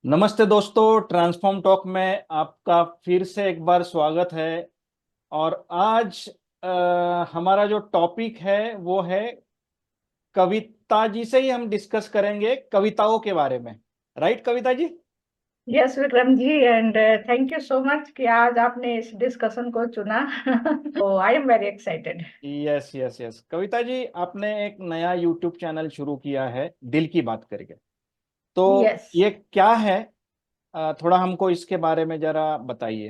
नमस्ते दोस्तों, transform talk में आपका फिर से एक बार स्वागत है। और आज हमारा जो टॉपिक है वो है कविता जी से ही हम डिस्कस करेंगे कविताओं के बारे में। Right Kavita ji? Yes Vikram ji and thank you so much कि आज आपने इस डिस्कशन को चुना। तो I am very excited. Yes yes yes, Kavita ji आपने एक नया यूट्यूब चैनल शुरू किया है दिल की बात करके। तो यस ये क्या है? थोड़ा हमको इसके बारे में जरा बताइए।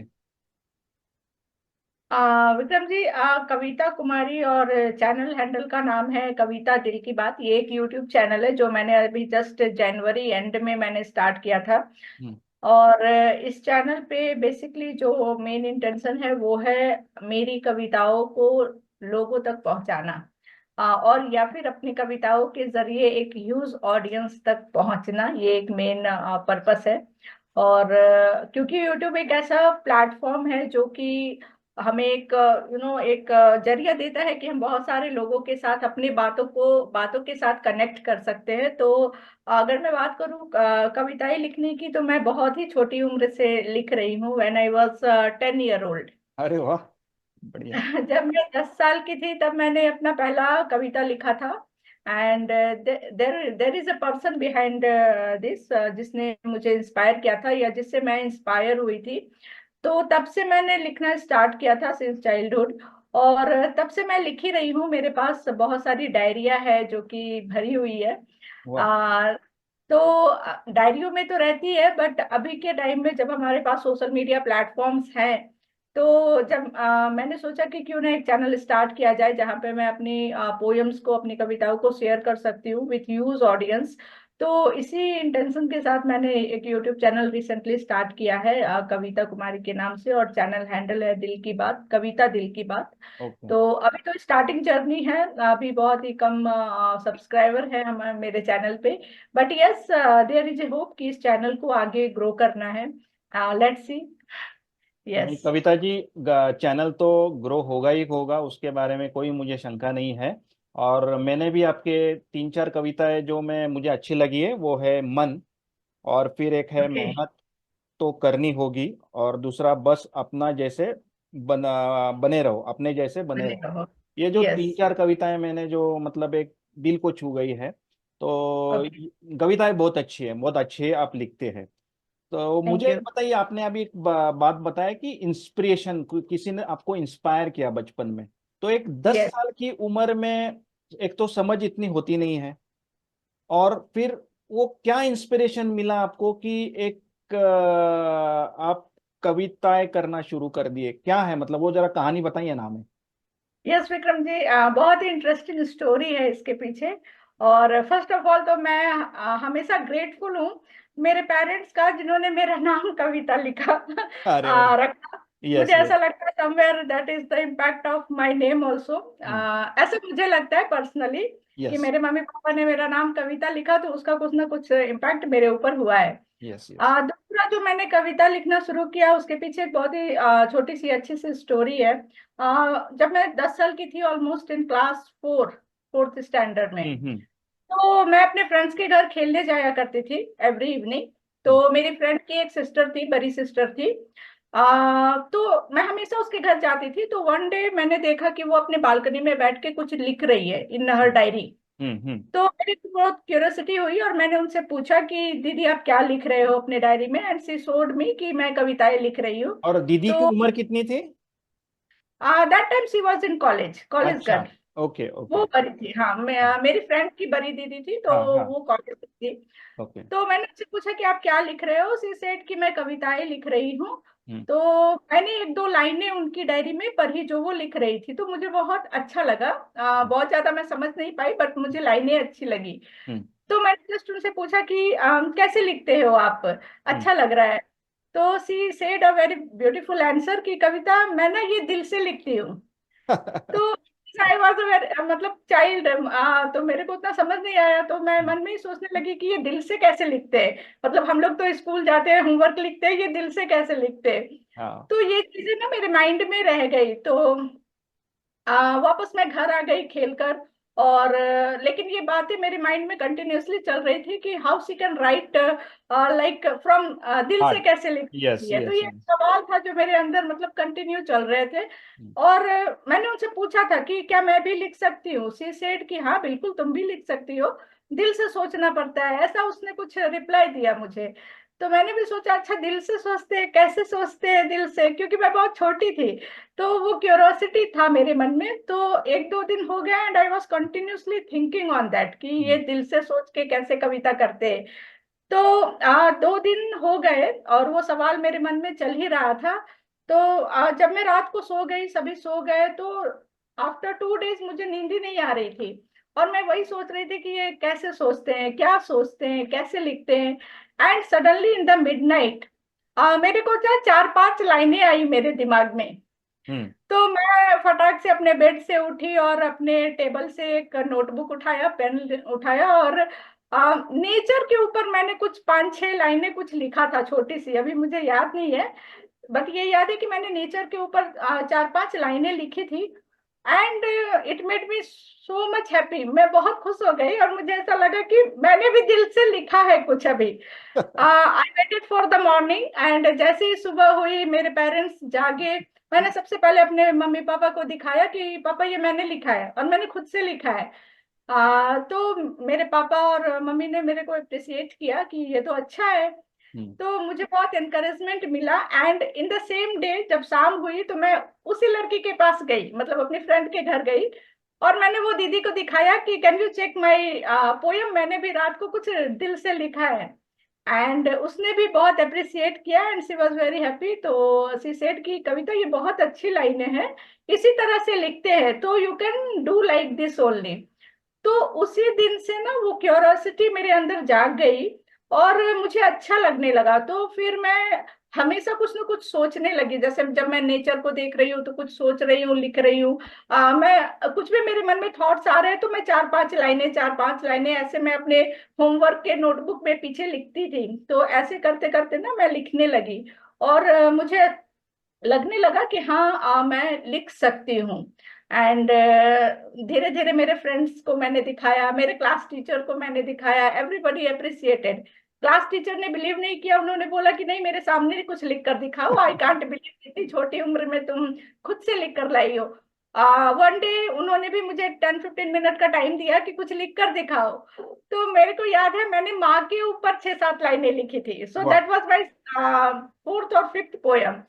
विक्रम जी, कविता कुमारी और चैनल हैंडल का नाम है कविता दिल की बात। ये एक यूट्यूब चैनल है जो मैंने अभी जस्ट जनवरी एंड में मैंने स्टार्ट किया था। हम्म। और इस चैनल पे बेसिकली जो मेन इंटेंशन है वो है मेरी कविताओं को लोगों तक पहुंचाना, और या फिर अपनी कविताओं के जरिए एक ह्यूज ऑडियंस तक पहुंचना। ये एक मेन पर्पस है। और क्योंकि यूट्यूब एक ऐसा प्लेटफॉर्म है जो कि हमें एक एक जरिया देता है कि हम बहुत सारे लोगों के साथ अपनी बातों के साथ कनेक्ट कर सकते हैं। तो अगर मैं बात करूं कविताएं लिखने की, तो मैं बहुत ही छोटी उम्र से लिख रही हूँ। When I was 10 year old. अरे वाह, बढ़िया। जब मैं 10 साल की थी तब मैंने अपना पहला कविता लिखा था। And there there is a person behind this, जिसने मुझे इंस्पायर किया था या जिससे मैं इंस्पायर हुई थी। तो तब से मैंने लिखना स्टार्ट किया था, सिंस चाइल्डहुड। और तब से मैं लिख ही रही हूँ। मेरे पास बहुत सारी डायरिया है जो कि भरी हुई है। वाह। आ, तो डायरियों में तो रहती है, बट अभी के टाइम में जब हमारे पास सोशल मीडिया प्लेटफॉर्म्स हैं, तो जब मैंने सोचा कि क्यों ना एक चैनल स्टार्ट किया जाए जहाँ पे मैं अपनी पोयम्स को, अपनी कविताओं को शेयर कर सकती हूँ विथ ह्यूज ऑडियंस। तो इसी इंटेंशन के साथ मैंने एक यूट्यूब चैनल रिसेंटली स्टार्ट किया है, कविता कुमारी के नाम से। और चैनल हैंडल है दिल की बात, कविता दिल की बात। ओके। तो अभी तो स्टार्टिंग जर्नी है। अभी बहुत ही कम सब्सक्राइबर है हमारे मेरे चैनल पे। But yes, there is a hope कि इस चैनल को आगे ग्रो करना है। Let's see. नहीं यस। कविता जी, चैनल तो ग्रो होगा ही होगा, उसके बारे में कोई मुझे शंका नहीं है। और मैंने भी आपके तीन चार कविताएं जो मैं मुझे अच्छी लगी है वो है मन, और फिर एक है ओके। मेहनत तो करनी होगी, और दूसरा बस अपना जैसे बने रहो, अपने जैसे बने बने रहो। रहो। ये जो तीन यस। चार कविताएं मैंने जो मतलब एक दिल को छू गई है। तो ओके। कविताएं बहुत अच्छी है, बहुत अच्छी है, आप लिखते हैं। तो मुझे थैंक एक यू। बताइए, आपने अभी एक बात बताया कि इंस्पिरेशन, किसी ने आपको इंस्पायर किया बचपन में। तो एक दस यस। साल की उम्र में एक तो समझ इतनी होती नहीं है, और फिर वो क्या इंस्पिरेशन मिला आपको कि एक आप कविताएं करना शुरू कर दिए? क्या है मतलब, वो जरा कहानी बताइए ना हमें। यस विक्रम जी, बहुत ही इंटरेस्टिंग स्टोरी है इसके पीछे। और फर्स्ट ऑफ ऑल तो मैं हमेशा ग्रेटफुल हूँ मेरे पेरेंट्स का, जिन्होंने मेरा नाम कविता लिखा अरे वाह। रखा। यस मुझे यस। ऐसा लगता है somewhere that is the impact of my name also. ऐसा मुझे लगता है पर्सनली कि यस मेरे मम्मी पापा ने मेरा नाम कविता लिखा, तो उसका कुछ ना कुछ इम्पैक्ट मेरे ऊपर हुआ है। Yes yes. दूसरा जो मैंने कविता लिखना शुरू किया, उसके पीछे एक बहुत ही छोटी सी अच्छी सी स्टोरी है। जब मैं 10 साल की थी, almost in class fourth standard में, हम्म। तो मैं अपने फ्रेंड्स के घर खेलने जाया करती थी एवरी इवनिंग। हम्म। तो मेरी फ्रेंड की एक सिस्टर थी, बड़ी सिस्टर थी। तो मैं हमेशा उसके घर जाती थी। तो वन डे मैंने देखा कि वो अपने बालकनी में बैठ के कुछ लिख रही है इन हर डायरी। हम्म। तो मेरी तो बहुत क्यूरियोसिटी हुई और मैंने उनसे पूछा कि दीदी आप क्या लिख रहे हो अपने डायरी में। एंड शी शोड मी कि मैं कविताएं लिख रही हूँ। और दीदी की तो उम्र कितनी थी? That time she was in college अच्छा। गर्ल। ओके वो ओके। बड़ी थी, हाँ। मेरी फ्रेंड की बड़ी दीदी थी, तो हाँ हाँ। वो कॉलेज में थी। ओके। तो मैंने उससे पूछा कि आप क्या लिख रहे हो। सी सेड कि मैं कविताएं लिख रही हूँ। हम्म। तो मैंने एक दो लाइनें उनकी डायरी में पढ़ी जो वो लिख रही थी, तो मुझे बहुत अच्छा लगा। बहुत ज्यादा मैं समझ नहीं पाई, बट मुझे लाइनें अच्छी लगी। हम्म। तो मैंने जस्ट उनसे पूछा कि कैसे लिखते हो आप, हम्म। अच्छा लग रहा है। तो she said a very beautiful answer कि कविता मैं ना ये दिल से लिखती हूँ। तो आई वॉज मतलब चाइल्ड, तो मेरे को उतना समझ नहीं आया। तो मैं मन में ही सोचने लगी कि ये दिल से कैसे लिखते हैं। मतलब हम लोग तो स्कूल जाते हैं, होमवर्क लिखते हैं, ये दिल से कैसे लिखते हैं। हाँ। तो ये चीजें ना मेरे माइंड में रह गई। तो वापस मैं घर आ गई खेलकर। और लेकिन ये बातें मेरे माइंड में कंटिन्यूअसली चल रही थी कि how she can write like from दिल से हार्ट। कैसे लिख यस सकती है। तो यस ये यस। सवाल था जो मेरे अंदर मतलब कंटिन्यू चल रहे थे। और मैंने उनसे पूछा था कि क्या मैं भी लिख सकती हूँ। सी सेड कि हाँ बिल्कुल तुम भी लिख सकती हो, दिल से सोचना पड़ता है, ऐसा उसने कुछ रिप्लाई दिया मुझे। तो मैंने भी सोचा अच्छा दिल से सोचते हैं, कैसे सोचते हैं दिल से, क्योंकि मैं बहुत छोटी थी तो वो क्यूरोसिटी था मेरे मन में। तो एक दो दिन हो गया and I was continuously thinking on that कि ये दिल से सोच के कैसे कविता करते हैं। तो दो दिन हो गए और वो सवाल मेरे मन में चल ही रहा था। तो जब मैं रात को सो गई, सभी सो गए, तो आफ्टर 2 डेज मुझे नींद ही नहीं आ रही थी। और मैं वही सोच रही थी कि ये कैसे सोचते हैं, क्या सोचते हैं, कैसे लिखते हैं। And suddenly in the midnight मेरे को क्या 4-5 लाइनें आई मेरे दिमाग में। हम्म। तो मैं फटाक से अपने बेड से उठी और अपने टेबल से एक नोटबुक उठाया, पेन उठाया, और नेचर के ऊपर मैंने कुछ 5-6 लाइनें कुछ लिखा था, छोटी सी, अभी मुझे याद नहीं है। बट ये याद है कि मैंने नेचर के ऊपर 4-5 लाइनें लिखी थी। And it made me so much happy. मैं बहुत खुश हो गई और मुझे ऐसा लगा कि मैंने भी दिल से लिखा है कुछ अभी। I waited for the morning and जैसे ही सुबह हुई मेरे पेरेंट्स जागे, मैंने सबसे पहले अपने मम्मी पापा को दिखाया कि पापा ये मैंने लिखा है और मैंने खुद से लिखा है। तो मेरे पापा और मम्मी ने मेरे को अप्रिसिएट किया कि ये तो अच्छा है। हम्म। तो मुझे बहुत एनकरेजमेंट मिला। And in the same day जब शाम हुई तो मैं उसी लड़की के पास गई, मतलब अपनी फ्रेंड के घर गई, और मैंने वो दीदी को दिखाया कि can you check my poem, मैंने भी रात को कुछ दिल से लिखा है। एंड उसने भी बहुत अप्रिसिएट किया and she was very happy. तो शी सेड कि कविता ये बहुत अच्छी लाइनें हैं, इसी तरह से लिखते हैं तो you can do like this only. तो उसी दिन से ना वो क्यूरोसिटी मेरे अंदर जाग गई और मुझे अच्छा लगने लगा। तो फिर मैं हमेशा कुछ ना कुछ सोचने लगी, जैसे जब मैं नेचर को देख रही हूँ तो कुछ सोच रही हूँ, लिख रही हूँ। मैं कुछ भी मेरे मन में थॉट्स आ रहे हैं तो मैं 4-5 लाइनें ऐसे मैं अपने होमवर्क के नोटबुक में पीछे लिखती थी। तो ऐसे करते करते ना मैं लिखने लगी और मुझे लगने लगा कि हाँ मैं लिख सकती हूँ। एंड धीरे धीरे मेरे फ्रेंड्स को मैंने दिखाया, मेरे क्लास टीचर को मैंने दिखाया, एवरीबडी अप्रिसिएटेड। क्लास टीचर ने बिलीव नहीं किया, उन्होंने बोला कि नहीं मेरे सामने कुछ लिख कर दिखाओ, आई कांट बिलीव इतनी छोटी उम्र में तुम खुद से लिख कर लाई हो। वन डे उन्होंने भी मुझे 10-15 मिनट का टाइम दिया कि कुछ लिख कर दिखाओ। तो मेरे को याद है मैंने माँ के ऊपर 6-7 लाइनें लिखी थी। सो वाह। दैट वाज माय फोर्थ और फिफ्थ पोयम।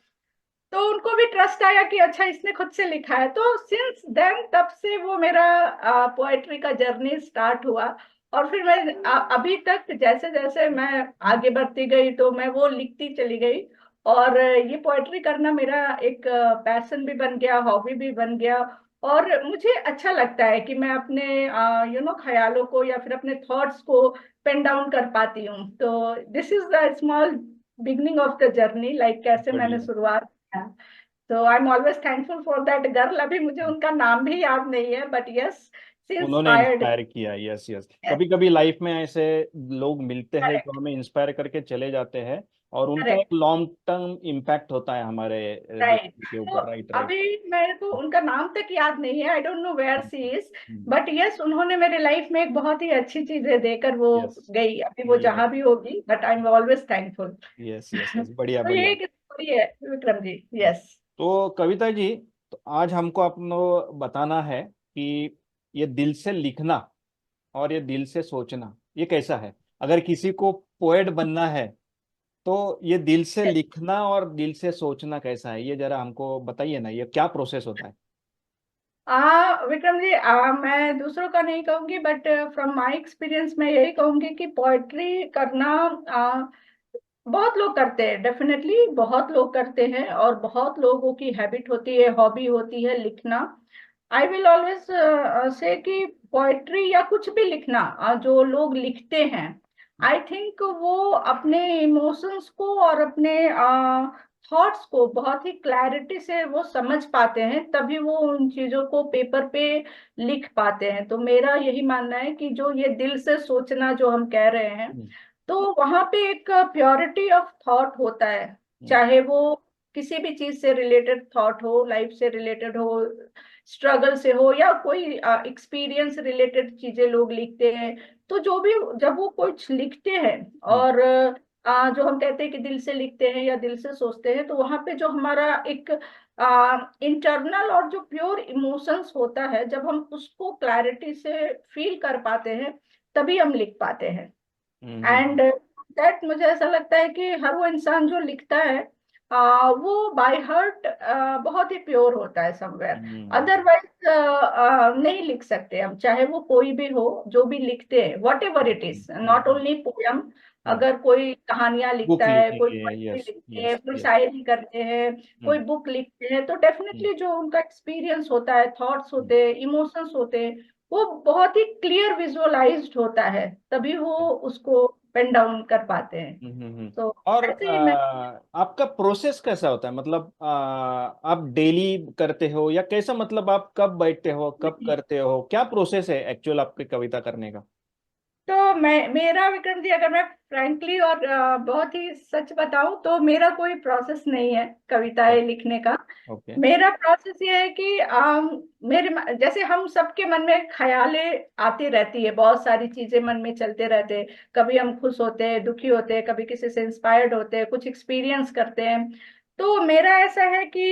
तो उनको भी ट्रस्ट आया कि अच्छा इसने खुद से लिखा है। तो सिंस देन तब से वो मेरा पोएट्री का जर्नी स्टार्ट हुआ। और फिर मैं अभी तक जैसे जैसे मैं आगे बढ़ती गई तो मैं वो लिखती चली गई। और ये पोएट्री करना मेरा एक पैशन भी बन गया, हॉबी भी बन गया। और मुझे अच्छा लगता है कि मैं अपने ख्यालों को या फिर अपने थॉट्स को पेन डाउन कर पाती हूँ। तो this is the small beginning of the journey, like कैसे मैंने बढ़िया। शुरुआत किया। तो I am always thankful for that girl. अभी मुझे उनका नाम भी याद नहीं है, बट यस शी उन्होंने इंस्पायर्ड। इंस्पायर किया। Yes yes. कभी कभी लाइफ में ऐसे लोग मिलते हैं जो करेक्ट, हमें इंस्पायर करके चले जाते हैं, और उनका एक करेक्ट, लॉन्ग टर्म इम्पैक्ट होता है हमारे राइट। जिंदगी के तो ऊपर। Right right. अभी मेरे को उनका नाम तक याद नहीं है, I don't know where she is. But yes उन्होंने मेरे लाइफ में एक बहुत ही अच्छी चीजें देकर वो यस। गई, अभी वो यस जहां भी होगी, but I am always thankful. Yes yes yes. बढ़िया तो ये बढ़िया। एक स्टोरी है विक्रम जी। यस। तो कविता जी, तो आज हमको आपको बताना है कि ये दिल से लिखना और ये दिल से सोचना ये कैसा है। अगर किसी को पोएट बनना है तो ये दिल से लिखना और दिल से सोचना कैसा है, ये जरा हमको बताइए ना, ये क्या प्रोसेस होता है। विक्रम जी, मैं दूसरों का नहीं कहूंगी, बट फ्रॉम माय एक्सपीरियंस मैं यही कहूंगी कि पोएट्री करना बहुत लोग करते हैं, डेफिनेटली बहुत लोग करते हैं, और बहुत लोगों की हैबिट होती है, हॉबी होती है लिखना। आई विल ऑलवेज से कि पोएट्री या कुछ भी लिखना जो लोग लिखते हैं, आई थिंक वो अपने इमोशंस को और अपने थॉट्स को बहुत ही क्लैरिटी से वो समझ पाते हैं, तभी वो उन चीजों को पेपर पे लिख पाते हैं। तो मेरा यही मानना है कि जो ये दिल से सोचना जो हम कह रहे हैं, हम्म। तो वहां पे एक प्योरिटी ऑफ थॉट होता है। हम्म। चाहे वो किसी भी चीज से रिलेटेड थॉट हो, लाइफ से रिलेटेड हो, स्ट्रगल से हो या कोई एक्सपीरियंस रिलेटेड चीजें लोग लिखते हैं। तो जो भी जब वो कुछ लिखते हैं और जो हम कहते हैं कि दिल से लिखते हैं या दिल से सोचते हैं, तो वहां पे जो हमारा एक इंटरनल और जो प्योर इमोशंस होता है, जब हम उसको क्लैरिटी से फील कर पाते हैं तभी हम लिख पाते हैं। एंड दैट मुझे ऐसा लगता है कि हर वो इंसान जो लिखता है वो बाय हार्ट बहुत ही प्योर होता है समवेयर। अदरवाइज नहीं लिख सकते हम, चाहे वो कोई भी हो जो भी लिखते हैं, what ever it is, not only poem. अगर कोई कहानियां लिखता बुक है, कोई लिखेंगे, पोएट्री यस लिखते हैं, यस कोई यस। शायरी करते हैं, कोई बुक लिखते हैं, तो डेफिनेटली जो उनका एक्सपीरियंस होता है, थॉट्स होते हैं, इमोशंस होते हैं, वो बहुत ही क्लियर विजुअलाइज्ड होता है, तभी वो उसको पेन डाउन कर पाते हैं। तो और ऐसे ही मैं आपका प्रोसेस कैसा होता है? मतलब आप डेली करते हो या कैसा? मतलब आप कब बैठते हो, कब करते हो, क्या प्रोसेस है एक्चुअल आपकी कविता करने का? तो मेरा विक्रम जी, अगर मैं फ्रैंकली और बहुत ही सच बताऊं तो मेरा कोई प्रोसेस नहीं है कविताएं लिखने का। ओके। मेरा प्रोसेस ये है कि जैसे हम सबके मन में ख्यालें आती रहती है, बहुत सारी चीजें मन में चलते रहते हैं। कभी हम खुश होते हैं, दुखी होते हैं, कभी किसी से इंस्पायर्ड होते हैं, कुछ एक्सपीरियंस करते हैं। तो मेरा ऐसा है कि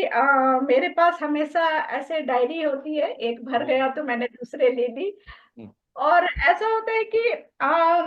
मेरे पास हमेशा ऐसे डायरी होती है, एक भर गया तो मैंने दूसरे ले ली। और ऐसा होता है कि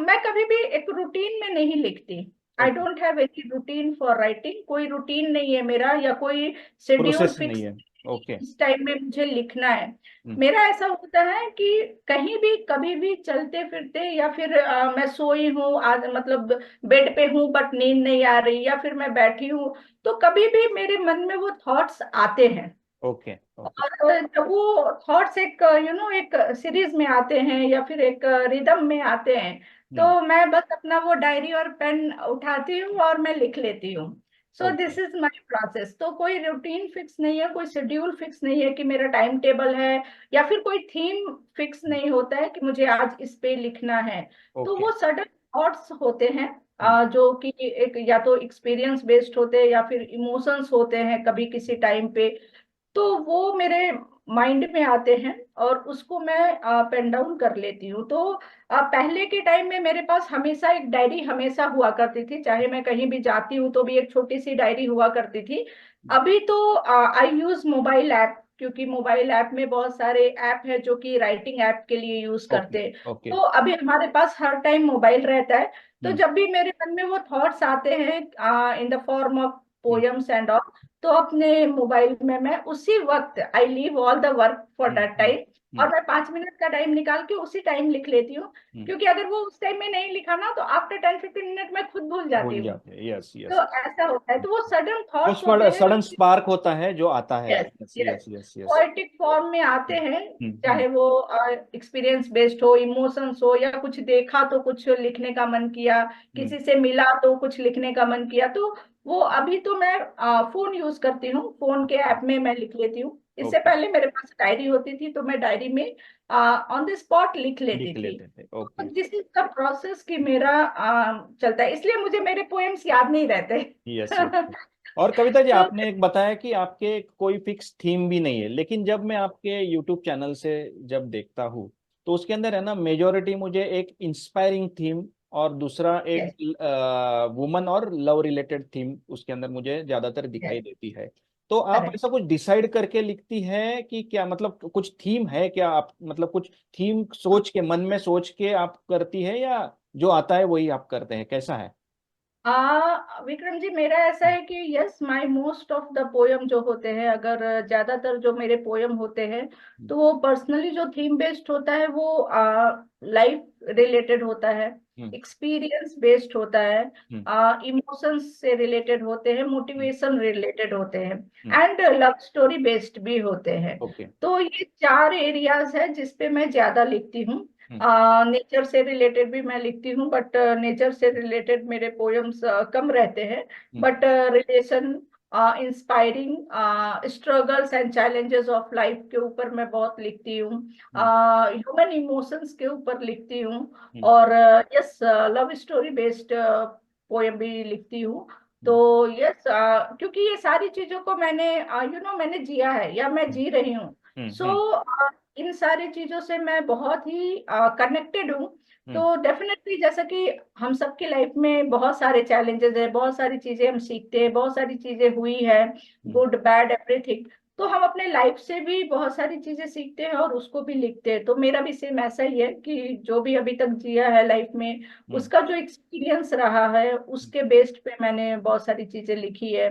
मैं कभी भी एक रूटीन में नहीं लिखती। I okay. Don't have any routine for writing, कोई रूटीन नहीं है मेरा, या कोई शेड्यूल प्रोसेस नहीं फिक्स है। ओके। इस टाइम में मुझे लिखना है। मेरा ऐसा होता है कि कहीं भी कभी भी चलते फिरते, या फिर मैं सोई हूँ आज, मतलब बेड पे हूँ बट नींद नहीं आ रही, या फिर मैं बैठी हूँ, तो कभी भी मेरे मन में वो थॉट्स आते हैं। ओके। ओके। और जब वो थॉट्स एक एक सीरीज में आते हैं या फिर एक रिदम में आते हैं, तो मैं बस अपना वो डायरी और पेन उठाती हूँ और मैं लिख लेती हूँ। So okay. This is my process. तो कोई रूटीन फिक्स नहीं है, कोई शेड्यूल फिक्स नहीं है कि मेरा टाइम टेबल है, या फिर कोई थीम फिक्स नहीं होता है कि मुझे आज इस पे लिखना है। तो ओके। वो सडन थॉट्स होते हैं, जो कि एक या तो एक्सपीरियंस बेस्ड होते हैं या फिर इमोशंस होते हैं कभी किसी टाइम पे। तो वो मेरे माइंड में आते हैं और उसको मैं पेन डाउन कर लेती हूँ। तो पहले के टाइम में मेरे पास हमेशा एक डायरी हमेशा हुआ करती थी, चाहे मैं कहीं भी जाती हूँ तो भी एक छोटी सी डायरी हुआ करती थी। अभी तो आई यूज मोबाइल ऐप, क्योंकि मोबाइल ऐप में बहुत सारे ऐप है जो कि राइटिंग ऐप के लिए यूज ओके। करते हैं। ओके। तो अभी हमारे पास हर टाइम मोबाइल रहता है। तो जब भी मेरे मन में वो थॉट्स आते हैं in the form of poems and all, तो अपने मोबाइल में मैं उसी वक्त I leave all the work for that time, और मैं 5 मिनट का टाइम निकाल के उसी टाइम लिख लेती हूँ। क्योंकि अगर वो उस टाइम में नहीं लिखा ना, तो आफ्टर 10-15 मिनट मैं खुद भूल जाती भूल हूँ। जाते हैं, यस तो यस। ऐसा होता है, तो वो सडन वो थॉट्स होते हैं जो सडन स्पार्क होता है जो आता है। Yes yes yes yes yes yes. Poetic form में आते हैं। चाहे वो एक्सपीरियंस बेस्ड हो, इमोशंस हो, या कुछ देखा तो कुछ लिखने का मन किया, किसी से मिला तो कुछ लिखने का मन किया, तो वो अभी तो मैं फोन यूज करती हूँ, फोन के ऐप में मैं लिख लेती हूँ। इससे ओके। पहले मेरे पास डायरी होती थी, तो मैं डायरी में ऑन द स्पॉट लिख लेती लिख थी। लेते थे। Okay. This is the process कि मेरा चलता है, इसलिए मुझे मेरे पोएम्स याद नहीं रहते। Yes yes. और कविता जी, तो आपने एक बताया कि आपके कोई फिक्स थीम भी नहीं है, लेकिन जब मैं आपके यूट्यूब चैनल से जब देखता हूँ तो उसके अंदर है ना, मेजोरिटी मुझे एक इंस्पायरिंग थीम और दूसरा एक यस वुमन और लव रिलेटेड थीम उसके अंदर मुझे ज्यादातर दिखाई यस देती है। तो आप करेक्ट। ऐसा कुछ डिसाइड करके लिखती है कि क्या? मतलब कुछ थीम है क्या? आप मतलब कुछ थीम सोच के, मन में सोच के आप करती है, या जो आता है वही आप करते हैं? कैसा है? विक्रम जी, मेरा ऐसा है कि yes, my most of the poem जो होते हैं, अगर ज्यादातर जो मेरे पोयम होते हैं, तो वो पर्सनली जो थीम बेस्ड होता है वो लाइफ रिलेटेड होता है, हम्म। एक्सपीरियंस बेस्ड होता है, हम्म। इमोशंस से रिलेटेड होते हैं, हम्म। मोटिवेशन रिलेटेड होते हैं, हम्म। एंड लव स्टोरी बेस्ड भी होते हैं। ओके। तो ये चार एरियाज है जिसपे मैं ज्यादा लिखती हूँ। हम्म। नेचर से रिलेटेड भी मैं लिखती हूँ, बट नेचर से रिलेटेड मेरे पोयम्स कम रहते हैं। Hmm. But relation, inspiring, struggles and challenges of life के ऊपर मैं बहुत लिखती हूँ। हम्म। ह्यूमन इमोशंस के ऊपर लिखती हूँ। हम्म। और yes, love story based poem भी लिखती हूँ। तो हम्म। यस, क्योंकि ये सारी चीजों को मैंने मैंने जिया है या मैं जी रही हूँ। सो इन सारी चीजों से मैं बहुत ही कनेक्टेड हूँ। हम्म। तो डेफिनेटली जैसा कि हम सबकी लाइफ में बहुत सारे चैलेंजेस है, बहुत सारी चीजें हम सीखते हैं, बहुत सारी चीजें हुई है, गुड बैड एवरीथिंग। तो हम अपने लाइफ से भी बहुत सारी चीजें सीखते हैं और उसको भी लिखते हैं। तो मेरा भी सेम ऐसा ही है कि जो भी अभी तक जिया है लाइफ में, उसका जो एक्सपीरियंस रहा है उसके बेस्ड पे मैंने बहुत सारी चीजें लिखी है।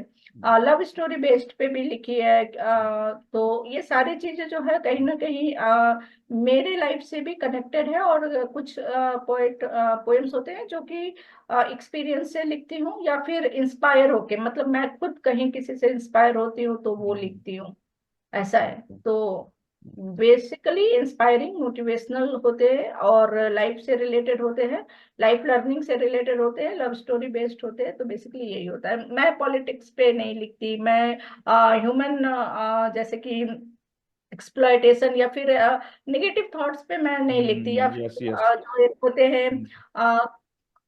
लव स्टोरी बेस्ड पे भी लिखी है। तो ये सारी चीजें जो है कहीं ना कहीं मेरे लाइफ से भी कनेक्टेड है। और कुछ पोएम्स होते हैं जो कि एक्सपीरियंस से लिखती हूँ या फिर इंस्पायर होके, मतलब मैं खुद कहीं किसी से इंस्पायर होती हूँ तो वो लिखती हूँ। ऐसा है। तो बेसिकली इंस्पायरिंग मोटिवेशनल होते हैं और लाइफ से रिलेटेड होते हैं, लाइफ लर्निंग से रिलेटेड होते हैं, लव स्टोरी बेस्ड होते हैं। तो बेसिकली यही होता है। मैं पॉलिटिक्स पे नहीं लिखती, मैं ह्यूमन जैसे कि एक्सप्लॉयटेशन या फिर नेगेटिव थॉट्स पे मैं नहीं लिखती। या यस फिर यस। जो एक होते हैं, अ,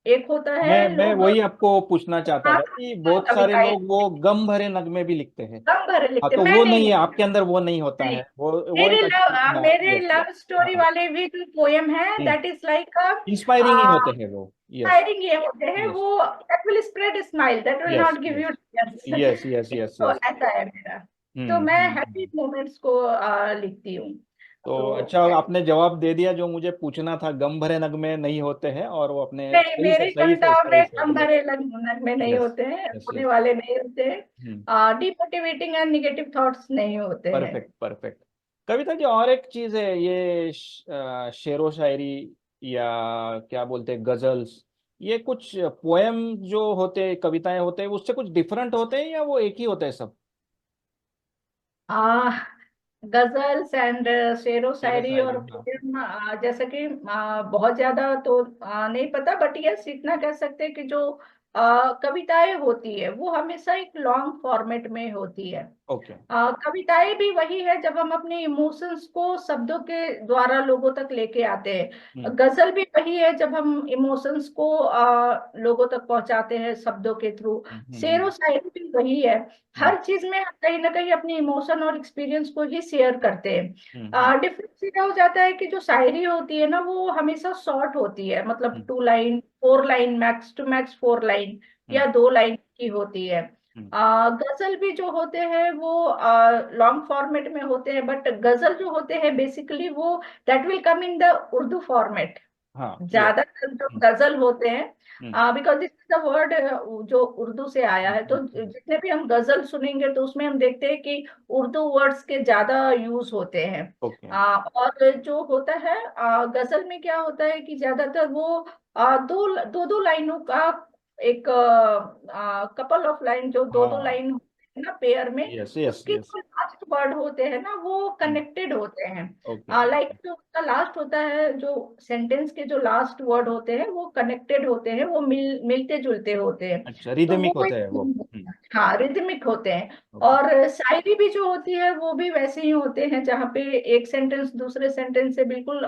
एक होता है मैं लोग वही आपको पूछना चाहता था कि बहुत सारे कविताएं लोग वो गम भरे नगमे भी लिखते हैं। कम भरे हाँ, लिखते, तो मैं वो नहीं नहीं है लिखती। आपके अंदर, वो नहीं होता नहीं, है, वो एक अच्छी। हाँ मेरे यस यस। लव स्टोरी हाँ। वाले भी जो पोएम है दैट इज लाइक इंस्पायरिंग ही होते हैं वो। यस इंस्पायरिंग ये होते हैं यस वो, that will spread smile, that will yes not give yes you tears. Yes yes yes तो यस। ऐसा है मेरा। तो मैं हैप्पी हम्म। मोमेंट्स को लिखती हूँ। तो तो अच्छा, आपने जवाब दे दिया जो मुझे पूछना था। गम भरे नगमे नहीं होते हैं, और वो अपने नहीं, सही से मेरी सही से कविताओं सही में से। कम यस भरे लग में नहीं यस होते हैं, यस होने यस। वाले नहीं होते हैं, डिमोटिवेटिंग एंड निगेटिव थॉट्स नहीं होते हैं। Perfect perfect. कविता जी, और एक चीज है ये शेरो शायरी, या क्या बोलते हैं, गजल्स, ये कुछ पोएम जो होते हैं, कविताएं होते हैं, उससे कुछ डिफरेंट होते हैं या वो एक ही होते हैं सब? आ, गजल्स एंड शेरो शेरो शायरी शायरी, और हाँ। पोएम जैसे कि बहुत ज्यादा तो नहीं पता, बट यस इतना कह सकते हैं कि जो कविताएं होती है वो हमेशा एक लॉन्ग फॉर्मेट में होती है। ओके। कविताएं भी वही है जब हम अपने इमोशंस को शब्दों के द्वारा लोगों तक लेके आते हैं। हम्म गजल भी वही है जब हम इमोशंस को लोगों तक पहुंचाते हैं शब्दों के थ्रू। हम्म शेरो हम्म शायरी भी वही है। हम्म हर चीज में हम कहीं ना कहीं अपने इमोशन और एक्सपीरियंस को ही शेयर करते हम्म हैं। डिफरेंस ये हो जाता है कि जो शायरी होती है ना वो हमेशा शॉर्ट होती है, मतलब hmm 2 line 4 line, max to max 4 line hmm या 2 लाइन की होती है। हम्म, गजल भी जो होते हैं वो लॉन्ग फॉर्मेट में होते हैं, बट गजल जो होते हैं बेसिकली वो that will come in the Urdu format. हाँ यस। ज्यादातर जो गजल होते हम्म हैं, because this is the word जो उर्दू से आया है, तो हम्म जितने भी हम गजल सुनेंगे तो उसमें हम देखते हैं कि उर्दू वर्ड्स के ज्यादा यूज होते हैं। ओके। और जो होता है गजल में क्या होता है कि ज्यादातर वो दो दो दो लाइनों का एक कपल ऑफ लाइन, जो दो दो हाँ लाइन है ना पेयर में, यस यस उसके यस। जो लास्ट वर्ड होते हैं ना वो कनेक्टेड होते हैं। Okay like okay. जो उसका लास्ट होता है, जो सेंटेंस के जो लास्ट वर्ड होते हैं वो कनेक्टेड होते हैं, वो मिलते जुलते होते हैं। अच्छा, तो रिदमिक वो होता है वो। एक, हाँ रिदमिक होते हैं। ओके। और शायरी भी जो होती है वो भी वैसे ही होते हैं, जहाँ पे एक सेंटेंस दूसरे सेंटेंस से बिल्कुल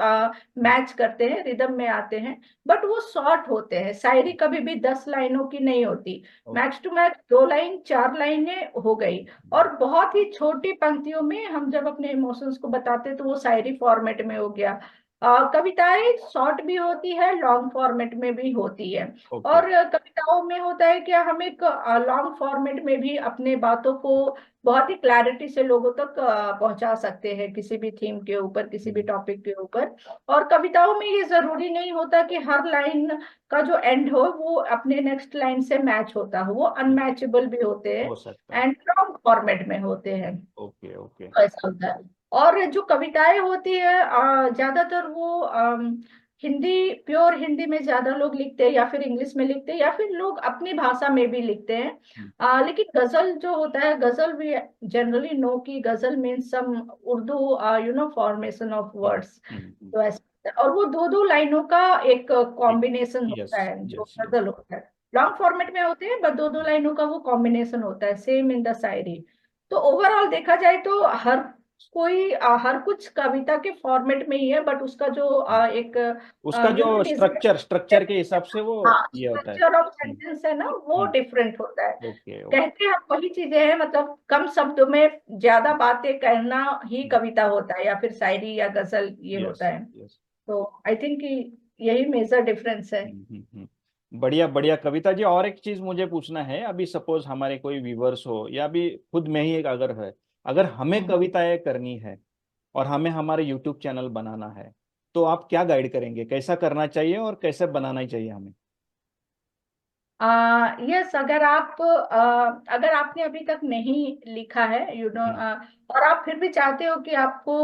मैच करते हैं, रिदम में आते हैं। बट वो शॉर्ट होते हैं, शायरी कभी भी 10 लाइनों की नहीं होती। मैक्स टू मैक्स 2 लाइन 4 लाइनें हो गई। और बहुत ही छोटी पंक्तियों में हम जब अपने इमोशंस को बताते हैं तो वो शायरी फॉर्मेट में हो गया। कविताएं शॉर्ट भी होती है, लॉन्ग फॉर्मेट में भी होती है। ओके। और कविताओं में होता है कि हम एक लॉन्ग फॉर्मेट में भी अपने बातों को बहुत ही क्लैरिटी से लोगों तक पहुंचा सकते हैं, किसी भी थीम के ऊपर, किसी भी टॉपिक के ऊपर। और कविताओं में ये जरूरी नहीं होता कि हर लाइन का जो एंड हो वो अपने नेक्स्ट लाइन से मैच होता हो, वो अनमैचेबल भी होते हैं हो सकता है। एंड लॉन्ग फॉर्मेट में होते हैं। Okay okay. तो ऐसा होता है। और जो कविताएं होती है ज्यादातर वो हिंदी, प्योर हिंदी में ज्यादा लोग लिखते हैं, या फिर इंग्लिश में लिखते हैं, या फिर लोग अपनी भाषा में भी लिखते हैं। लेकिन गजल जो होता है, गजल भी जनरली नो की ghazal means some Urdu formation of words. तो ऐसा होता है। और वो दो दो लाइनों का एक कॉम्बिनेशन यस होता है जो यस यस। गजल होता है। लॉन्ग फॉर्मेट में होते हैं बट दो दो लाइनों का वो कॉम्बिनेशन होता है, सेम इन द शायरी। तो ओवरऑल देखा जाए तो हर कोई हर कुछ कविता के फॉर्मेट में ही है, बट उसका जो एक उसका जो डिजाइन, स्ट्रक्चर के हिसाब से वो हाँ, ये होता है। स्ट्रक्चर ऑफ सेंटेंस है ना, वो डिफरेंट होता है। Okay okay. कहते हैं वही चीजें हैं, मतलब कम शब्दों में ज्यादा बातें कहना ही कविता होता है, या फिर शायरी या गजल ये यस होता है। यस। तो आई थिंक यही मेजर डिफरेंस है। बढ़िया बढ़िया कविता जी। और एक चीज मुझे पूछना है, अभी सपोज हमारे कोई व्यूवर्स हो या अभी खुद में ही एक अगर है, अगर हमें हम्म। कविताएं करनी है और हमें हमारे यूट्यूब चैनल बनाना है, तो आप क्या गाइड करेंगे, कैसा करना चाहिए और कैसे बनाना चाहिए हमें? यस, अगर आपने अभी तक नहीं लिखा है, हम्म, और आप फिर भी चाहते हो कि आपको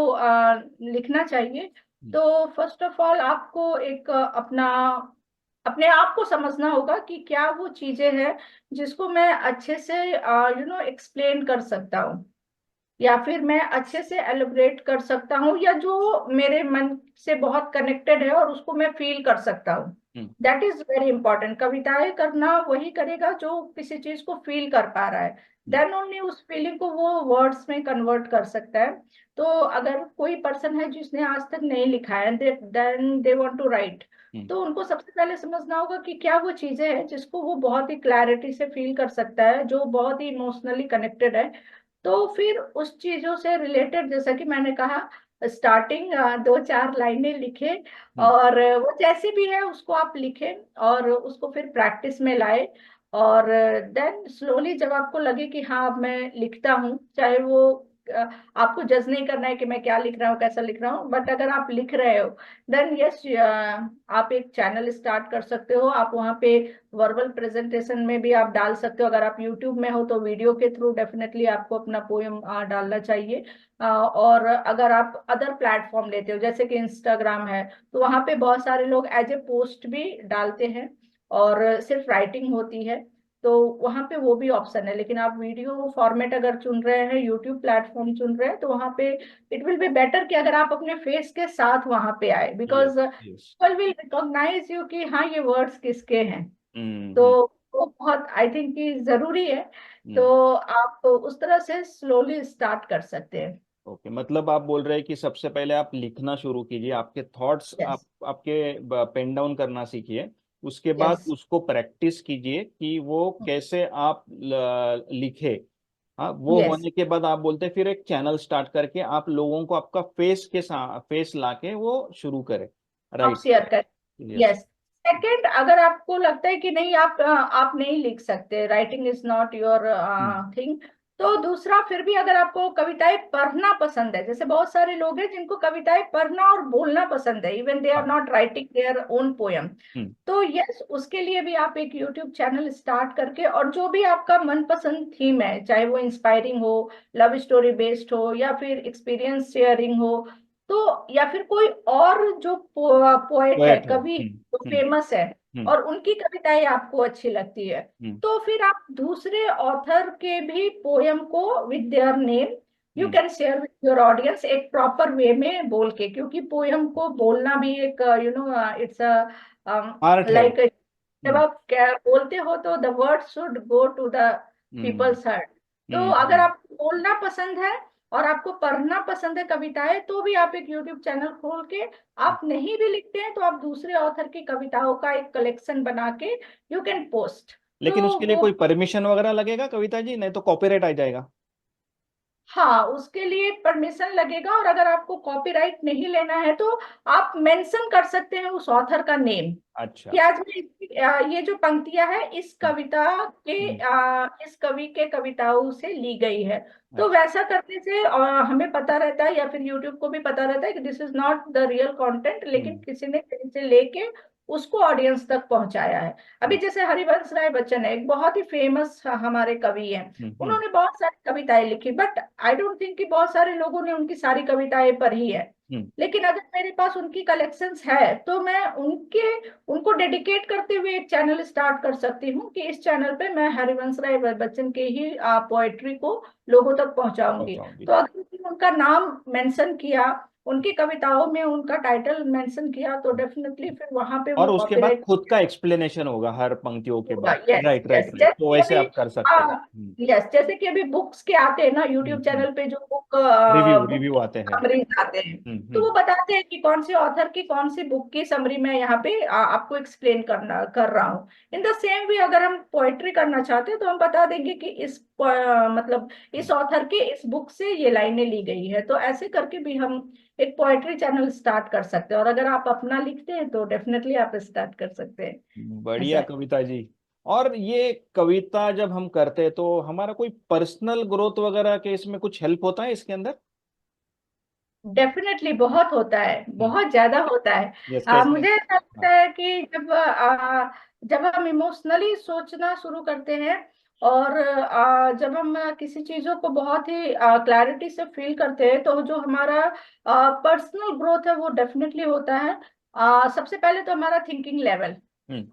लिखना चाहिए, हम्म, तो फर्स्ट ऑफ ऑल आपको एक अपने आप को समझना होगा कि क्या वो चीजें हैं जिसको मैं अच्छे से एक्सप्लेन कर सकता हूँ, या फिर मैं अच्छे से एलिब्रेट कर सकता हूँ, या जो मेरे मन से बहुत कनेक्टेड है और उसको मैं फील कर सकता हूँ। हम्म, दैट इज वेरी इंपॉर्टेंट। कविताएं करना वही करेगा जो किसी चीज को फील कर पा रहा है, हम्म, देन ओनली उस फीलिंग को वो वर्ड्स में कन्वर्ट कर सकता है। तो अगर कोई पर्सन है जिसने आज तक नहीं लिखा है, then they want to write, hmm, तो उनको सबसे पहले समझना होगा कि क्या वो चीजें हैं जिसको वो बहुत ही क्लैरिटी से फील कर सकता है, जो बहुत ही इमोशनली कनेक्टेड है। तो फिर उस चीजों से रिलेटेड, जैसा कि मैंने कहा, स्टार्टिंग दो चार लाइनें लिखे, हम्म, और वो जैसी भी है उसको आप लिखें, और उसको फिर प्रैक्टिस में लाए। और देन स्लोली जब आपको लगे कि हाँ अब मैं लिखता हूँ, चाहे वो अ, आपको जज नहीं करना है कि मैं क्या लिख रहा हूँ, कैसा लिख रहा हूँ, बट अगर आप लिख रहे हो, देन यस, आप एक चैनल स्टार्ट कर सकते हो। आप वहाँ पे वर्बल प्रेजेंटेशन में भी आप डाल सकते हो। अगर आप यूट्यूब में हो तो वीडियो के थ्रू डेफिनेटली आपको अपना पोएम डालना चाहिए। और अगर आप अदर प्लेटफॉर्म लेते हो जैसे कि इंस्टाग्राम है, तो वहाँ पे बहुत सारे लोग एज ए पोस्ट भी डालते हैं, और सिर्फ राइटिंग होती है, तो वहाँ पे वो भी ऑप्शन है। लेकिन आप वीडियो फॉर्मेट अगर चुन रहे हैं, यूट्यूब प्लेटफॉर्म चुन रहे हैं, तो वहाँ पे इट विल बी बेटर कि अगर आप अपने फेस के साथ वहाँ पे आए, yes because yes. People will recognise you कि हाँ ये वर्ड्स किसके हैं। हम्म, तो वो बहुत आई थिंक कि जरूरी है। हम्म। तो आप उस तरह से स्लोली स्टार्ट कर सकते हैं। ओके, मतलब आप बोल रहे हैं कि सबसे पहले आप लिखना शुरू कीजिए, आपके थॉट्स यस। आप आपके पेन डाउन करना सीखिए। उसके बाद यस। उसको प्रैक्टिस कीजिए कि वो कैसे आप लिखे। हाँ, वो यस। होने के बाद आप बोलते हैं फिर एक चैनल स्टार्ट करके आप लोगों को आपका फेस लाके वो शुरू करें। आप राइट। शेयर करें। यस। यस। सेकंड, अगर आपको लगता है कि नहीं, आप नहीं लिख सकते, writing is not your thing, तो दूसरा, फिर भी अगर आपको कविताएं पढ़ना पसंद है, जैसे बहुत सारे लोग हैं जिनको कविताएं पढ़ना और बोलना पसंद है, इवन दे आर हाँ। Not writing their own poem, hmm, तो यस, उसके लिए भी आप एक यूट्यूब चैनल स्टार्ट करके, और जो भी आपका मनपसंद थीम है, चाहे वो इंस्पायरिंग हो, लव स्टोरी बेस्ड हो, या फिर एक्सपीरियंस शेयरिंग हो, तो या फिर कोई और जो पोएट है, पोएट है। कवि जो फेमस है, हम्म, और उनकी कविताएं आपको अच्छी लगती है, हम्म, तो फिर आप दूसरे ऑथर के भी पोयम को with their name you hmm. Can share with your audience, एक प्रॉपर वे में बोल के, क्योंकि पोयम को बोलना भी एक इट्स आर्ट है वो। लाइक, जब हम्म, आप क्या बोलते हो तो the word should go to the hmm, people's heart. तो हम्म, अगर आपको बोलना पसंद है और आपको पढ़ना पसंद है कविताएं, तो भी आप एक यूट्यूब चैनल खोल के, आप नहीं भी लिखते हैं तो आप दूसरे ऑथर की कविताओं का एक कलेक्शन बना के यू कैन पोस्ट। लेकिन तो उसके लिए वो, कोई परमिशन वगैरह लगेगा कविता जी, नहीं तो कॉपीराइट आ जाएगा? हाँ, उसके लिए परमिशन लगेगा, और अगर आपको कॉपीराइट नहीं लेना है तो आप मेंशन कर सकते हैं उस ऑथर का नेम, अच्छा। कि आज मैं ये जो पंक्तियां है इस हम्म, कविता के, हम्म, इस कवि के कविताओं से ली गई है। तो अच्छा। वैसा करने से हमें पता रहता है, या फिर यूट्यूब को भी पता रहता है कि this is not the real content, लेकिन हम्म, किसी ने कहीं से लेके उसको ऑडियंस तक पहुंचाया है। अभी हम्म, जैसे हरिवंश राय बच्चन है, एक बहुत ही फेमस हमारे कवि हैं, हम्म, उन्होंने बहुत सारी कविताएं लिखी, बट आई डोंट थिंक कि बहुत सारे लोगों ने उनकी सारी कविताएं पढ़ी है। हम्म, लेकिन अगर मेरे पास उनकी कलेक्शंस है, तो मैं उनको डेडिकेट करते हुए एक चैनल स्टार्ट कर सकती हूँ कि इस चैनल पे मैं हरिवंश राय बच्चन के ही पोएट्री को लोगों तक पहुंचाऊंगी। पहुंचाऊंगी। तो अगर मैंने उनका नाम मेंशन किया, उनकी कविताओं में उनका टाइटल मेंशन किया तो डेफिनेटली फिर वहां पे वो और उसके बाद कॉपीराइट खुद का एक्सप्लेनेशन होगा हर पंक्तियों के होगा। बाद। Yes right right yes, right, जैसे तो कि वैसे अभी आप कर सकते हो। हाँ, यस, जैसे कि अभी बुक्स के आते हैं ना यूट्यूब हम्म। चैनल पे, जो बुक रिव्यू बुक रिव्यू की आते हैं। समरीज आते हैं, तो वो हम्म। बताते हैं कि कौन से ऑथर की कौन सी बुक की समरी मैं यहाँ पे आपको एक्सप्लेन कर रहा हूँ। इन द सेम वे अगर हम पोएट्री करना चाहते हैं तो हम बता देंगे कि मतलब इस ऑथर के इस बुक से ये लाइनें ली गई है। तो ऐसे करके भी हम एक पोएट्री चैनल स्टार्ट कर सकते हैं, और अगर आप अपना लिखते हैं तो डेफिनेटली आप स्टार्ट कर सकते हैं। ऐसा बढ़िया है। कविता जी। और ये कविता जब हम करते हैं तो हमारा कोई पर्सनल ग्रोथ वगैरह के इसमें कुछ हेल्प होता है इसके अंदर? डेफिनेटली बहुत होता है, बहुत ज्यादा होता है। यस, कैसे? मुझे ऐसा लगता हाँ। है कि जब हम इमोशनली सोचना शुरू करते हैं, और जब हम किसी चीजों को बहुत ही क्लैरिटी से फील करते हैं, तो जो हमारा पर्सनल ग्रोथ है वो डेफिनेटली होता है। सबसे पहले तो हमारा थिंकिंग लेवल हम्म।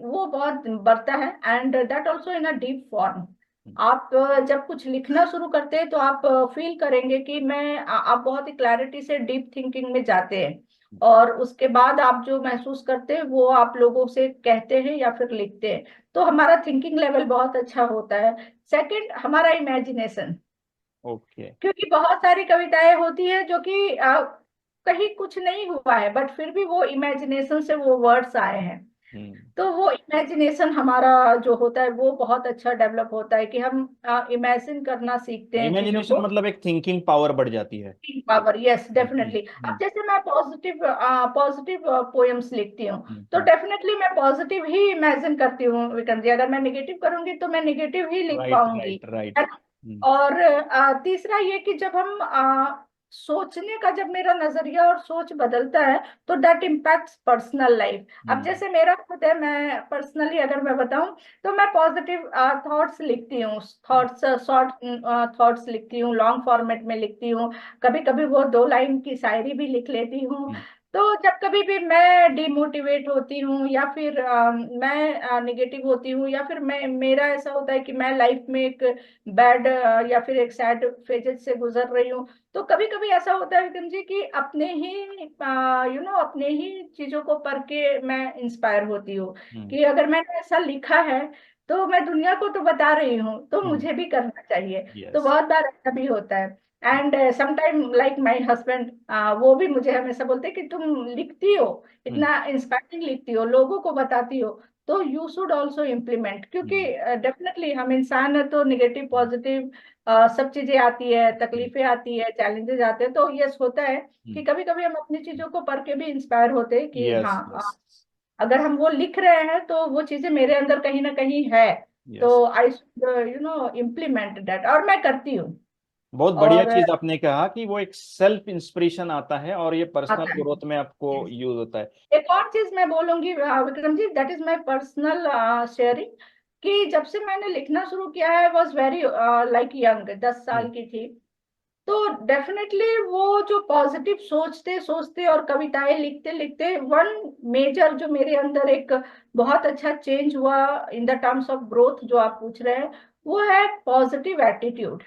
वो बहुत बढ़ता है, and that also in a deep form. Hmm. आप जब कुछ लिखना शुरू करते हैं तो आप फील करेंगे कि आप बहुत ही क्लैरिटी से डीप थिंकिंग में जाते हैं, और उसके बाद आप जो महसूस करते हैं वो आप लोगों से कहते हैं या फिर लिखते हैं। तो हमारा थिंकिंग लेवल बहुत अच्छा होता है। सेकंड, हमारा इमेजिनेशन, ओके। क्योंकि बहुत सारी कविताएं होती है जो कि कहीं कुछ नहीं हुआ है, बट फिर भी वो इमेजिनेशन से वो वर्ड्स आए हैं। हम्म। तो वो इमेजिनेशन हमारा जो होता है वो बहुत अच्छा डेवलप होता है, कि हम इमेजिन करना सीखते हैं चीजों इमेजिनेशन को। मतलब एक थिंकिंग पावर बढ़ जाती है। पावर, यस, हम्म। डेफिनेटली। अब जैसे मैं पॉजिटिव पॉजिटिव पोएम्स लिखती हूँ, तो हम्म। डेफिनेटली मैं पॉजिटिव ही इमेजिन करती हूँ विक्रम जी। अगर मैं नेगेटिव करूंगी तो मैं नेगेटिव ही लिख राइट पाऊंगी, राइट राइट। है ना? और तीसरा ये कि जब हम सोचने का, जब मेरा नजरिया और सोच बदलता है, तो दैट इम्पैक्ट्स पर्सनल लाइफ। अब जैसे मेरा खुद है, मैं पर्सनली अगर मैं बताऊं, तो मैं पॉजिटिव थॉट्स लिखती हूँ, थॉट्स शॉर्ट थॉट्स लिखती हूँ, लॉन्ग फॉर्मेट में लिखती हूँ। कभी कभी वो 2 लाइन की शायरी भी लिख लेती हूँ। तो जब कभी भी मैं डिमोटिवेट होती हूँ, या फिर मैं निगेटिव होती हूँ, या फिर मेरा ऐसा होता है कि मैं लाइफ में एक बैड या फिर एक सैड फेजेस से गुजर रही हूँ, तो कभी कभी ऐसा होता है विक्रम जी कि अपने ही अपने ही चीजों को पढ़ के मैं इंस्पायर होती हूँ, कि अगर मैंने ऐसा लिखा है तो मैं दुनिया को तो बता रही हूँ, तो मुझे भी करना चाहिए। तो यस। बहुत बार ऐसा भी होता है। And sometime like my husband, वो भी मुझे हमेशा बोलते हैं कि तुम लिखती हो, इतना इंस्पायरिंग लिखती हो, लोगों को बताती हो, तो यू शुड ऑल्सो इम्प्लीमेंट। क्योंकि डेफिनेटली हम इंसान है, तो निगेटिव पॉजिटिव सब चीजें आती है, तकलीफें आती है, चैलेंजेस आते हैं। तो यस, होता है कि कभी कभी हम अपनी चीजों को पढ़ के भी इंस्पायर होते हैं कि यस हाँ, यस अगर हम वो लिख रहे हैं तो वो चीजें मेरे अंदर कहीं ना कहीं है। यस। तो आई शुड इम्प्लीमेंट दैट, और मैं करती हूँ। बहुत बढ़िया और चीज आपने कहा कि वो एक सेल्फ इंस्पिरेशन आता है और ये पर्सनल आता है। ग्रोथ में आपको Yes. यूज होता है। एक और चीज मैं बोलूंगी Vikram ji, that is my personal sharing, कि जब से मैंने लिखना शुरू किया है, वॉज वेरी लाइक यंग, 10 साल की थी। तो डेफिनेटली वो जो पॉजिटिव सोचते सोचते और कविताएं लिखते लिखते, वन मेजर जो मेरे अंदर एक बहुत अच्छा चेंज हुआ in the terms of growth जो आप पूछ रहे हैं, वो है पॉजिटिव एटीट्यूड।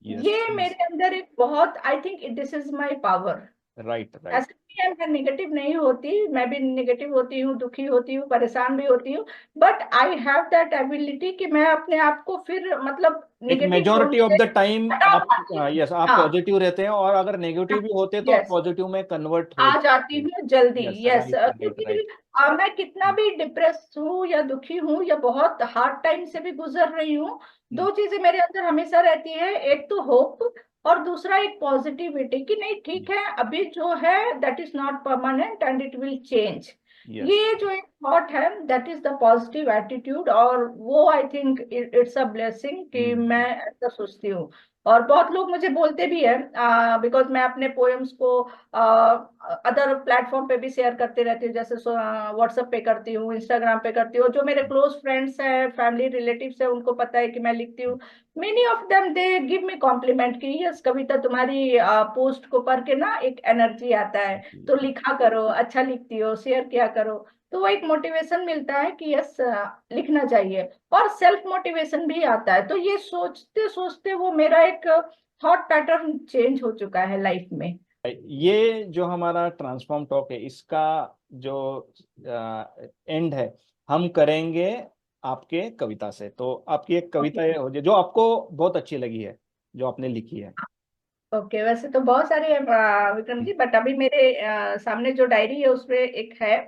यस। ये मेरे अंदर एक बहुत, I think this is my power. Right right. ऐसा नहीं है मैं निगेटिव नहीं होती, मैं भी निगेटिव होती हूँ, दुखी होती हूँ, परेशान भी होती हूँ, but I have that ability कि मैं अपने आप को फिर मतलब एक निगेटिव जोन मेजोरिटी ऑफ से द टाइम हटा आप, पाती हूँ। यस, आप हाँ, पॉजिटिव रहते हैं और अगर नेगेटिव भी होते तो आप यस, पॉजिटिव में कन्वर्ट हो आ जाती जाते हैं। हूँ जल्दी। यस, यस, राइट राइट क्योंकि राइट। मैं कितना भी डिप्रेस हूँ या दुखी हूँ या बहुत हार्ड टाइम से भी गुजर रही हूँ, 2 चीजें मेरे अंदर हमेशा रहती है। एक तो होप, और दूसरा एक पॉजिटिविटी, कि नहीं ठीक है, अभी जो है that is not permanent and it will change. Yes. ये जो एक थॉट है, that is the positive attitude, और वो I think it's a blessing कि मैं ऐसा सोचती हूँ। और बहुत लोग मुझे बोलते भी है, बिकॉज मैं अपने पोएम्स को अदर प्लेटफॉर्म पे भी शेयर करते रहती हूँ, जैसे व्हाट्सएप पे करती हूँ, इंस्टाग्राम पे करती हूँ। जो मेरे क्लोज फ्रेंड्स हैं, फैमिली रिलेटिव्स हैं, उनको पता है कि मैं लिखती हूँ। Many of them they give me compliment कि यस कविता, तुम्हारी पोस्ट को पढ़ के ना एक एनर्जी आता है, तो लिखा करो, अच्छा लिखती हो, शेयर किया करो। तो वो एक मोटिवेशन मिलता है कि यस लिखना चाहिए, और सेल्फ मोटिवेशन भी आता है। तो ये सोचते सोचते वो मेरा एक थॉट पैटर्न चेंज हो चुका है लाइफ में। ये जो हमारा ट्रांसफॉर्म टॉक है, इसका जो एंड है हम करेंगे आपके कविता से। तो आपकी एक कविता ओके। ये हो जाए जो आपको बहुत अच्छी लगी है, जो आपने लिखी है। ओके, वैसे तो बहुत सारे हैं विक्रम जी, बट अभी मेरे सामने जो डायरी है उसमें एक है,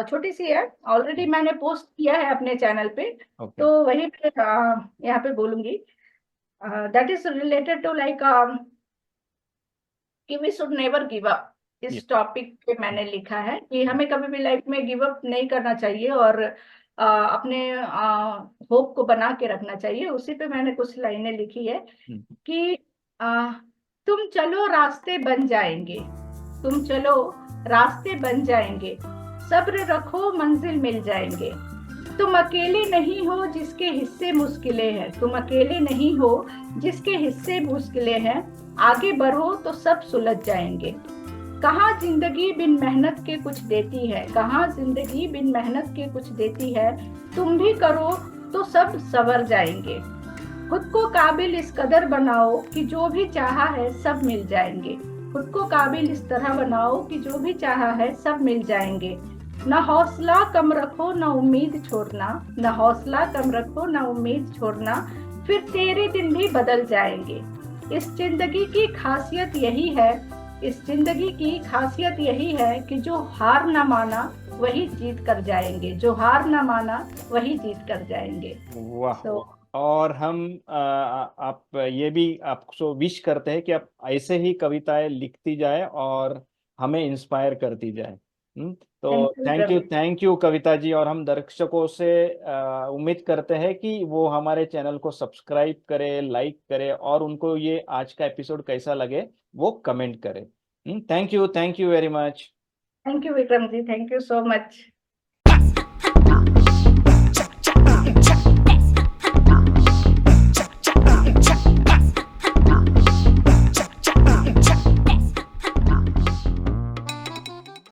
छोटी सी है, ऑलरेडी मैंने पोस्ट किया है अपने चैनल पे। ओके। तो वही मैं यहाँ पे बोलूंगी। That is related to like कि we should never give up. ये इस टॉपिक पे मैंने लिखा है कि हमें कभी भी लाइफ में गिव अप नहीं करना चाहिए, और अपने होप को बना के रखना चाहिए। उसी पे मैंने कुछ लाइनें लिखी है कि आ, तुम चलो रास्ते बन जाएंगे, तुम चलो रास्ते बन जाएंगे, सब्र रखो मंजिल मिल जाएंगे। तुम अकेले नहीं हो जिसके हिस्से मुश्किलें हैं, तुम अकेले नहीं हो जिसके हिस्से मुश्किलें हैं, आगे बढ़ो तो सब सुलझ जाएंगे। कहाँ जिंदगी बिन मेहनत के कुछ देती है, कहाँ जिंदगी बिन मेहनत के कुछ देती है, तुम भी करो तो सब संवर जाएंगे। खुद को काबिल इस कदर बनाओ कि जो भी चाहा है सब मिल जाएंगे, खुद को काबिल इस तरह बनाओ कि जो भी चाहा है सब मिल जाएंगे। न हौसला कम रखो न उम्मीद छोड़ना, न हौसला कम रखो न उम्मीद छोड़ना, फिर तेरे दिन भी बदल जाएंगे। इस जिंदगी की खासियत यही है, इस जिंदगी की खासियत यही है कि जो हार ना माना वही जीत कर जाएंगे, जो हार ना माना वही जीत कर जाएंगे। वाह तो वाह। और हम आप ये भी आपको विश करते हैं कि आप ऐसे ही कविताएं लिखती जाए और हमें इंस्पायर करती जाए। तो thank you. Thank you Kavita ji. और हम दर्शकों से उम्मीद करते हैं कि वो हमारे चैनल को सब्सक्राइब करे, लाइक करे, और उनको ये आज का एपिसोड कैसा लगे वो कमेंट करे। Thank you very much. Thank you Vikram ji, thank you so much.